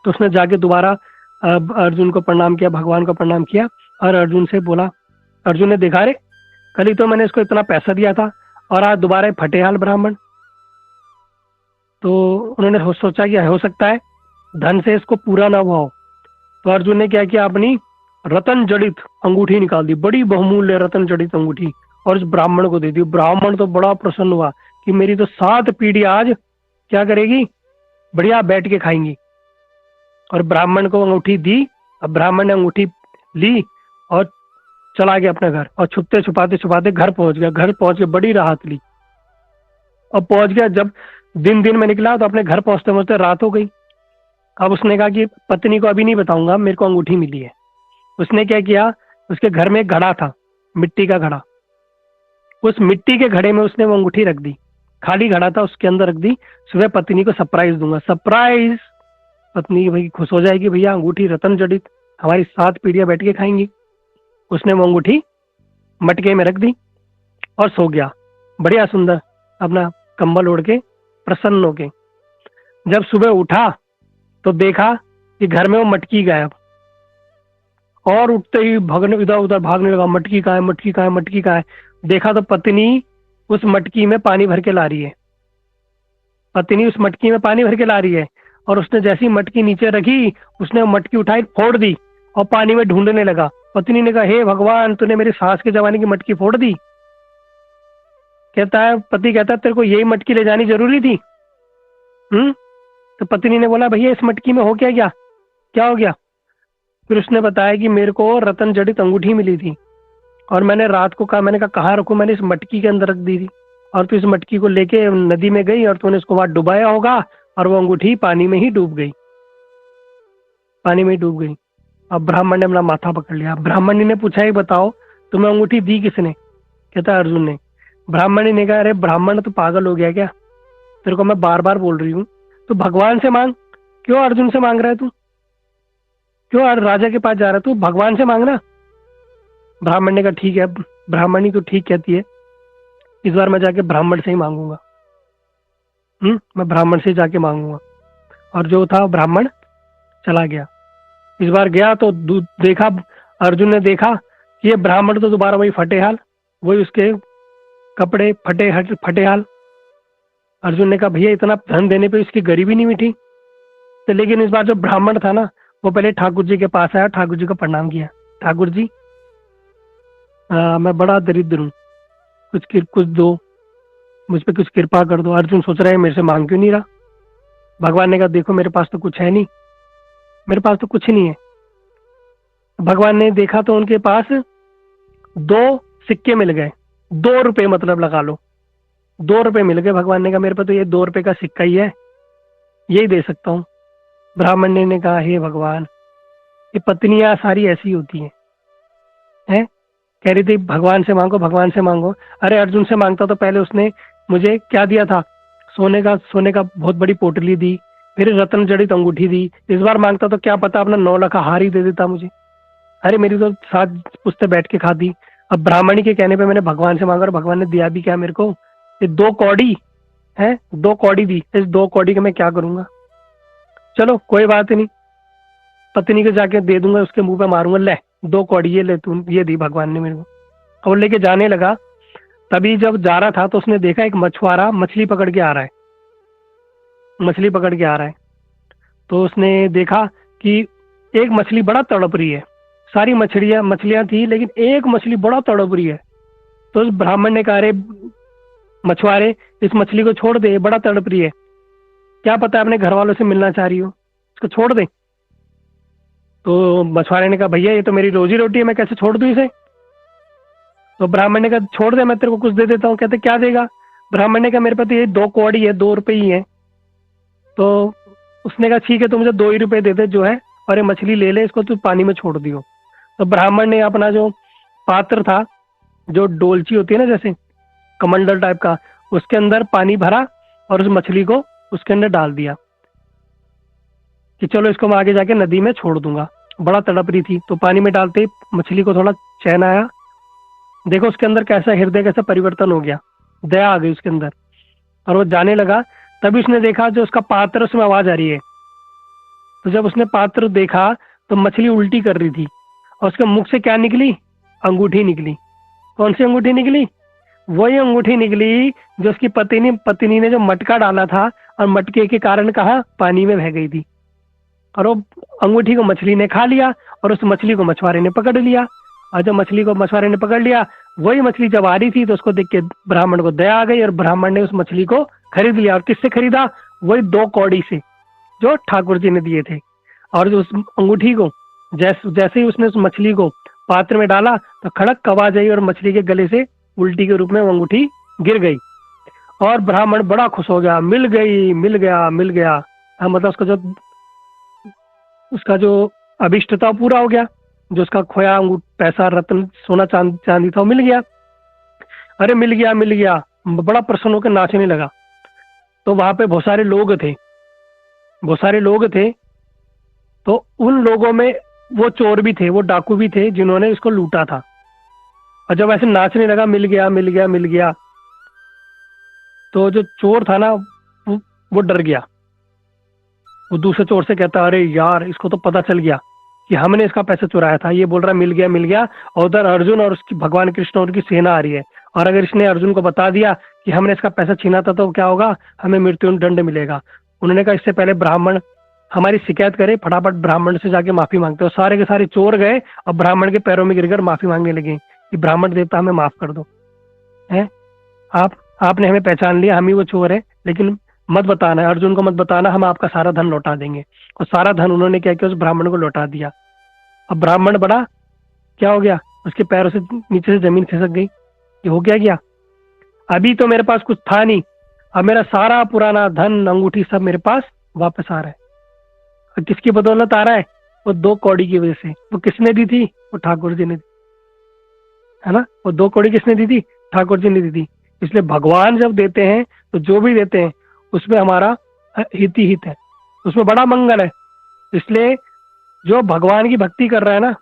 तो उसने जाके दोबारा अर्जुन को प्रणाम किया, भगवान को प्रणाम किया और अर्जुन से बोला, अर्जुन ने देखा रे, कल ही तो मैंने इसको इतना पैसा दिया था और आज दोबारा फटे हाल ब्राह्मण। तो उन्होंने सोचा कि हो सकता है धन से इसको पूरा ना हुआ हो। तो अर्जुन ने क्या किया, अपनी रतन जड़ित अंगूठी निकाल दी, बड़ी बहुमूल्य रतन जड़ित अंगूठी, और इस ब्राह्मण को दे दी। ब्राह्मण तो बड़ा प्रसन्न हुआ कि मेरी तो 7 पीढ़ी आज क्या करेगी, बढ़िया बैठ के खाएंगी। और ब्राह्मण को अंगूठी दी। अब ब्राह्मण ने अंगूठी ली और चला गया अपने घर, और छुपते छुपाते छुपाते घर पहुंच गया। घर पहुंच के बड़ी राहत ली। अब पहुंच गया, जब दिन में निकला तो अपने घर पहुंचते पहुंचते रात हो गई। अब उसने कहा कि पत्नी को अभी नहीं बताऊंगा, मेरे को अंगूठी मिली है। उसने क्या किया, उसके घर में एक घड़ा था, मिट्टी का घड़ा, उस मिट्टी के घड़े में उसने वो अंगूठी रख दी। खाली घड़ा था, उसके अंदर रख दी। सुबह पत्नी को सरप्राइज दूंगा। सरप्राइज! पत्नी भाई खुश हो जाएगी, भैया अंगूठी रतन जड़ित, हमारी 7 पीढ़ियां बैठ के खाएंगी। उसने वो अंगूठी मटके में रख दी और सो गया, बढ़िया सुंदर अपना कंबल ओढ़ के, प्रसन्न होके। जब सुबह उठा तो देखा कि घर में वो मटकी गायब, और उठते ही भागने, इधर उधर भागने लगा, मटकी कहाँ है, मटकी कहाँ है, मटकी कहाँ है। देखा तो पत्नी उस मटकी में पानी भर के ला रही है। पत्नी उस मटकी में पानी भर के ला रही है, और उसने जैसी मटकी नीचे रखी, उसने मटकी उठाई, फोड़ दी और पानी में ढूंढने लगा। पत्नी ने कहा हे भगवान, तूने मेरी सास के जमाने की मटकी फोड़ दी। कहता है, पति कहता है तेरे को यही मटकी ले जानी जरूरी थी? तो पत्नी ने बोला भैया इस मटकी में हो क्या गया, क्या हो गया? फिर उसने बताया कि मेरे को रतन जड़ित अंगूठी मिली थी, और मैंने रात को कहा, मैंने कहा कहाँ रखूं, मैंने इस मटकी के अंदर रख दी थी, और तू इस मटकी को लेके नदी में गई और तूने इसको वहां डुबाया होगा, और वो अंगूठी पानी में ही डूब गई, पानी में ही डूब गई। अब ब्राह्मण ने अपना माथा पकड़ लिया। ब्राह्मणी ने पूछा ही बताओ तुम्हें अंगूठी दी किसने? कहता अर्जुन ने। ब्राह्मणी ने कहा अरे ब्राह्मण तो पागल हो गया क्या, तेरे को मैं बार बार बोल रही हूँ तो भगवान से मांग, क्यों अर्जुन से मांग रहा है तू, क्यों राजा के पास जा रहा है, तू भगवान से मांगना। ब्राह्मण ने कहा ठीक है, ब्राह्मणी तो ठीक कहती है, इस बार मैं जाके ब्राह्मण से ही मांगूंगा। मैं ब्राह्मण से जाके मांगूंगा। और जो था ब्राह्मण चला गया। इस बार गया तो देखा, अर्जुन ने देखा कि ये ब्राह्मण तो दोबारा वही फटे हाल, वही उसके कपड़े फटे हाल। अर्जुन ने कहा भैया इतना धन देने पे इसकी गरीबी नहीं मिटी। तो लेकिन इस बार जो ब्राह्मण था ना, वो पहले ठाकुर जी के पास आया, ठाकुर जी को प्रणाम किया। ठाकुर जी, मैं बड़ा दरिद्र हूँ, कुछ दो, मुझ पे कुछ कृपा कर दो। अर्जुन सोच रहा है मेरे से मांग क्यों नहीं रहा। भगवान ने कहा देखो मेरे पास तो कुछ है नहीं, मेरे पास तो कुछ नहीं है। भगवान ने देखा तो उनके पास 2 सिक्के मिल गए, 2 रुपए मतलब लगा लो, 2 रुपए मिल गए। भगवान ने कहा मेरे पास तो ये 2 रुपए का सिक्का ही है, यही दे सकता हूँ। ब्राह्मण ने कहा हे भगवान, ये पत्नियां सारी ऐसी होती हैं, कह रही थी भगवान से मांगो, भगवान से मांगो। अरे अर्जुन से मांगता तो पहले उसने मुझे क्या दिया था, सोने का बहुत बड़ी पोटली दी, फिर रत्न जड़ित अंगूठी दी। इस बार मांगता तो क्या पता अपना 9 लाख का हार ही दे देता मुझे। अरे मेरी तो 7 पुश्ते बैठ के खाती। अब ब्राह्मणी के कहने पे मैंने भगवान से मांगा और भगवान ने दिया भी क्या मेरे को, ये 2 कौड़ी है, 2 कौड़ी दी। इस 2 कौड़ी का मैं क्या करूंगा। चलो कोई बात नहीं, पत्नी को जाके दे दूंगा, उसके मुंह पे मारूंगा, ले 2 कौड़ी ये ले तू, ये दी भगवान ने मेरे को। और लेके जाने लगा। तभी जब जा रहा था तो उसने देखा एक मछुआरा मछली पकड़ के आ रहा है, मछली पकड़ के आ रहा है। तो उसने देखा कि एक मछली बड़ा तड़प रही है, सारी मछलियां थी लेकिन एक मछली बड़ा तड़प रही है। तो उस ब्राह्मण ने कहा अरे मछुआरे, इस मछली को छोड़ दे, बड़ा तड़प रही है, क्या पता अपने घर वालों से मिलना चाह रही हो, इसको छोड़ दे। तो मछुआरे ने कहा भैया ये तो मेरी रोजी रोटी है, मैं कैसे छोड़ दूं इसे। तो ब्राह्मण ने कहा छोड़ दे, मैं तेरे को कुछ दे देता हूँ। कहते क्या देगा। ब्राह्मण ने कहा मेरे पास ये 2 कौड़ी है, 2 रुपए ही है। तो उसने कहा ठीक है, तो मुझे 2 ही रुपए दे दे जो है, और ये मछली ले ले, इसको तू पानी में छोड़ दियो। तो ब्राह्मण ने अपना जो पात्र था, जो डोलची होती है ना जैसे कमंडल टाइप का, उसके अंदर पानी भरा और उस मछली को उसके अंदर डाल दिया कि चलो इसको मैं आगे जाके नदी में छोड़ दूंगा। बड़ा तड़प रही थी, तो पानी में डालते ही मछली को थोड़ा चैन आया। देखो उसके अंदर कैसा हृदय, कैसा परिवर्तन हो गया, दया आ गई उसके अंदर, और वो जाने लगा। तभी उसने देखा जो उसका पात्र, उसमें आवाज आ रही है। तो जब उसने पात्र देखा तो मछली उल्टी कर रही थी, और उसके मुख से क्या निकली, अंगूठी निकली। कौन सी अंगूठी निकली, वही अंगूठी निकली जो उसकी पत्नी ने जो मटका डाला था और मटके के कारण कहा पानी में बह गई थी। और वो अंगूठी को मछली ने खा लिया और उस मछली को मछुआरे ने पकड़ लिया। और जब मछली को मछुआरे ने पकड़ लिया, वही मछली जब आ रही थी तो उसको देख के ब्राह्मण को दया आ गई और ब्राह्मण ने उस मछली को खरीद लिया। और किससे खरीदा, वही 2 कौड़ी से जो ठाकुर जी ने दिए थे। और जो उस अंगूठी को जैसे ही उसने उस मछली को पात्र में डाला तो खड़क आवाज आई और मछली के गले से उल्टी के रूप में वो अंगूठी गिर गई। और ब्राह्मण बड़ा खुश हो गया, मिल गई, मिल गया, मिल गया। मतलब उसका जो अभिष्ट था वो पूरा हो गया, जो उसका खोया पैसा, रत्न, सोना, चांदी था वो मिल गया। अरे मिल गया, मिल गया, बड़ा प्रसन्न होकर नाचने लगा। तो वहां पे बहुत सारे लोग थे। तो उन लोगों में वो चोर भी थे, वो डाकू भी थे जिन्होंने इसको लूटा था। और जब ऐसे नाचने लगा मिल गया, मिल गया, मिल गया, तो जो चोर था ना वो डर गया। वो दूसरे चोर से कहता अरे यार, इसको तो पता चल गया कि हमने इसका पैसा चुराया था। ये बोल रहा मिल गया, मिल गया, और उधर अर्जुन और उसकी भगवान कृष्ण और उनकी सेना आ रही है। और अगर इसने अर्जुन को बता दिया कि हमने इसका पैसा छीना था तो क्या होगा, हमें मृत्यु दंड मिलेगा। उन्होंने कहा इससे पहले ब्राह्मण हमारी शिकायत करे, फटाफट ब्राह्मण से जाके माफी मांगते हो। सारे के सारे चोर गए और ब्राह्मण के पैरों में गिरकर माफी मांगने लगे कि ब्राह्मण देवता हमें माफ कर दो, है आपने हमें पहचान लिया, हम ही वो चोर है, लेकिन मत बताना, अर्जुन को मत बताना, हम आपका सारा धन लौटा देंगे। और सारा धन उन्होंने क्या किया, उस ब्राह्मण को लौटा दिया। अब ब्राह्मण बड़ा क्या हो गया, उसके पैरों से नीचे से जमीन खिसक गई। ये हो गया, अभी तो मेरे पास कुछ था नहीं, अब मेरा सारा पुराना धन, अंगूठी सब मेरे पास वापस आ रहा है। और किसकी बदौलत आ रहा है, वो 2 कौड़ी की वजह से। वो किसने दी थी, वो ठाकुर जी ने दी, है ना। वो 2 कौड़ी किसने दी थी, ठाकुर जी ने दी थी। इसलिए भगवान जब देते हैं तो जो भी देते हैं उसमें हमारा हित ही हित है, उसमें बड़ा मंगल है। इसलिए जो भगवान की भक्ति कर रहा है ना,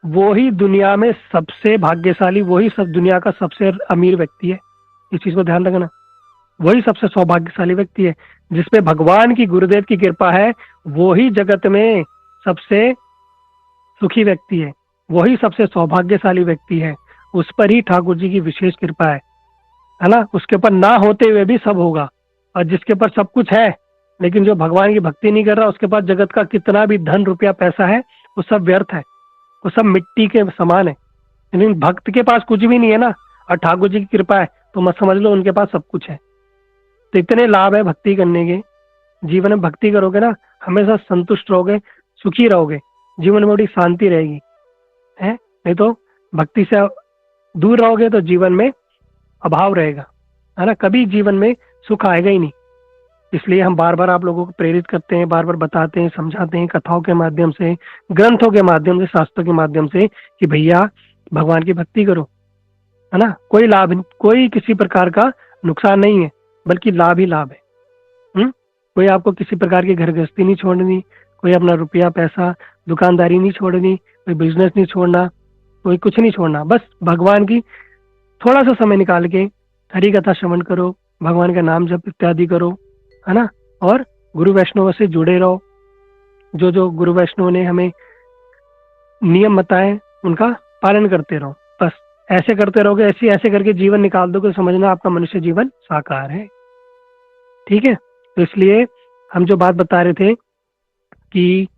वो ही दुनिया में सबसे भाग्यशाली, वही सब दुनिया का सबसे अमीर व्यक्ति है। इस चीज को ध्यान रखना, वही सबसे सौभाग्यशाली व्यक्ति है। जिसपे भगवान की, गुरुदेव की कृपा है, वो ही जगत में सबसे सुखी व्यक्ति है, वही सबसे सौभाग्यशाली व्यक्ति है। उस पर ही ठाकुर जी की विशेष कृपा है ना। उसके ऊपर ना होते हुए भी सब होगा। और जिसके पास सब कुछ है लेकिन जो भगवान की भक्ति नहीं कर रहा, उसके पास जगत का कितना भी धन रुपया पैसा है वो सब व्यर्थ है, वो सब मिट्टी के समान है। लेकिन भक्त के पास कुछ भी नहीं है ना, और ठाकुर जी की कृपा है तो मत समझ लो उनके पास सब कुछ है। तो इतने लाभ है भक्ति करने के। जीवन में भक्ति करोगे ना, हमेशा संतुष्ट रहोगे, सुखी रहोगे, जीवन में बड़ी शांति रहेगी है। नहीं तो भक्ति से दूर रहोगे तो जीवन में अभाव रहेगा, है ना। कभी जीवन में सुख आएगा ही नहीं। इसलिए हम बार बार आप लोगों को प्रेरित करते हैं, बार बार बताते हैं, समझाते हैं, कथाओं के माध्यम से, ग्रंथों के माध्यम से, शास्त्रों के माध्यम से, कि भैया भगवान की भक्ति करो, है ना। कोई लाभ, कोई किसी प्रकार का नुकसान नहीं है, बल्कि लाभ ही लाभ है। कोई आपको किसी प्रकार की घर गृहस्थी नहीं छोड़नी, कोई अपना रुपया पैसा दुकानदारी नहीं छोड़नी, कोई बिजनेस नहीं छोड़ना, कोई कुछ नहीं छोड़ना। बस भगवान की थोड़ा सा समय निकाल के हरि कथा श्रवण करो, भगवान का नाम जप इत्यादि करो, है ना। और गुरु वैष्णव से जुड़े रहो। जो जो गुरु वैष्णव ने हमें नियम बताए उनका पालन करते रहो। बस ऐसे करते रहोगे, ऐसे करके जीवन निकाल दोगे, समझना आपका मनुष्य जीवन साकार है। ठीक है। तो इसलिए हम जो बात बता रहे थे कि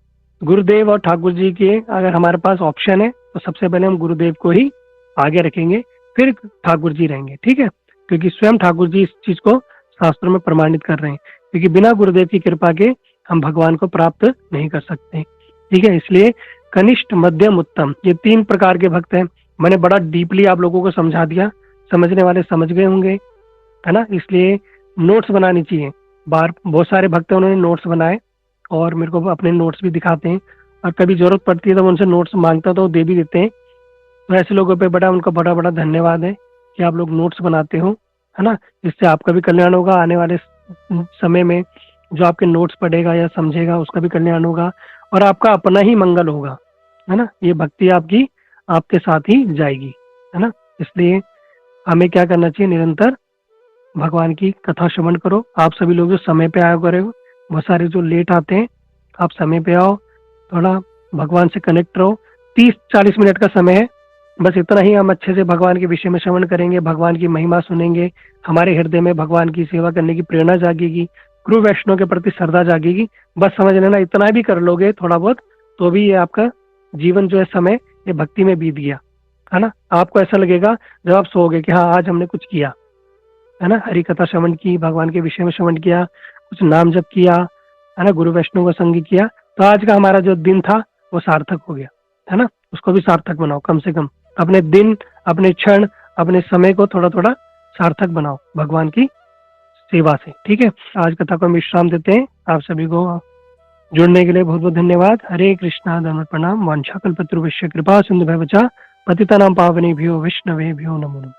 गुरुदेव और ठाकुर जी के अगर हमारे पास ऑप्शन है तो सबसे पहले हम गुरुदेव को ही आगे रखेंगे, फिर ठाकुर जी रहेंगे। ठीक है। क्योंकि स्वयं ठाकुर जी इस चीज को शास्त्रों में प्रमाणित कर रहे हैं, क्योंकि बिना गुरुदेव की कृपा के हम भगवान को प्राप्त नहीं कर सकते। ठीक है। इसलिए कनिष्ठ, मध्यम, उत्तम, ये 3 प्रकार के भक्त हैं। मैंने बड़ा डीपली आप लोगों को समझा दिया, समझने वाले समझ गए होंगे, है ना। इसलिए नोट्स बनानी चाहिए। बहुत सारे भक्त हैं, उन्होंने नोट्स बनाए और मेरे को अपने नोट्स भी दिखाते हैं, और कभी जरूरत पड़ती है तो उनसे नोट्स मांगता तो दे भी देते हैं। तो ऐसे लोगों पे उनका बड़ा बड़ा धन्यवाद है कि आप लोग नोट्स बनाते हो, है ना। इससे आपका भी कल्याण होगा, आने वाले समय में जो आपके नोट्स पढ़ेगा या समझेगा उसका भी कल्याण होगा, और आपका अपना ही मंगल होगा, है ना। ये भक्ति आपकी आपके साथ ही जाएगी, है ना। इसलिए हमें क्या करना चाहिए, निरंतर भगवान की कथा श्रवण करो। आप सभी लोग जो समय पे आया करो, बहुत सारे जो लेट आते हैं, आप समय पे आओ, थोड़ा भगवान से कनेक्ट रहो। 30-40 मिनट का समय है, बस इतना ही हम अच्छे से भगवान के विषय में श्रवण करेंगे, भगवान की महिमा सुनेंगे, हमारे हृदय में भगवान की सेवा करने की प्रेरणा जागेगी, गुरु वैष्णव के प्रति श्रद्धा जागेगी। बस समझ लेना, इतना भी कर लोगे थोड़ा बहुत तो भी ये आपका जीवन जो है समय ये भक्ति में बीत गया, है ना। आपको ऐसा लगेगा जब आप सोओगे कि हाँ आज हमने कुछ किया, है ना। हरि कथा श्रवण की, भगवान के विषय में श्रवण किया, कुछ नाम जप किया, है ना, गुरु वैष्णव का संग किया, तो आज का हमारा जो दिन था वो सार्थक हो गया, है ना। उसको भी सार्थक बनाओ, कम से कम अपने दिन, अपने क्षण, अपने समय को थोड़ा थोड़ा सार्थक बनाओ भगवान की सेवा से। ठीक है। आज कथा को हम विश्राम देते हैं। आप सभी को जुड़ने के लिए बहुत बहुत धन्यवाद। हरे कृष्णा, धर्म प्रणाम, वांछा कल्पतरुभ्यश्च कृपा सिंधुभ्यश्च पतितानां पावनेभ्यो वैष्णवेभ्यो नमो नमः।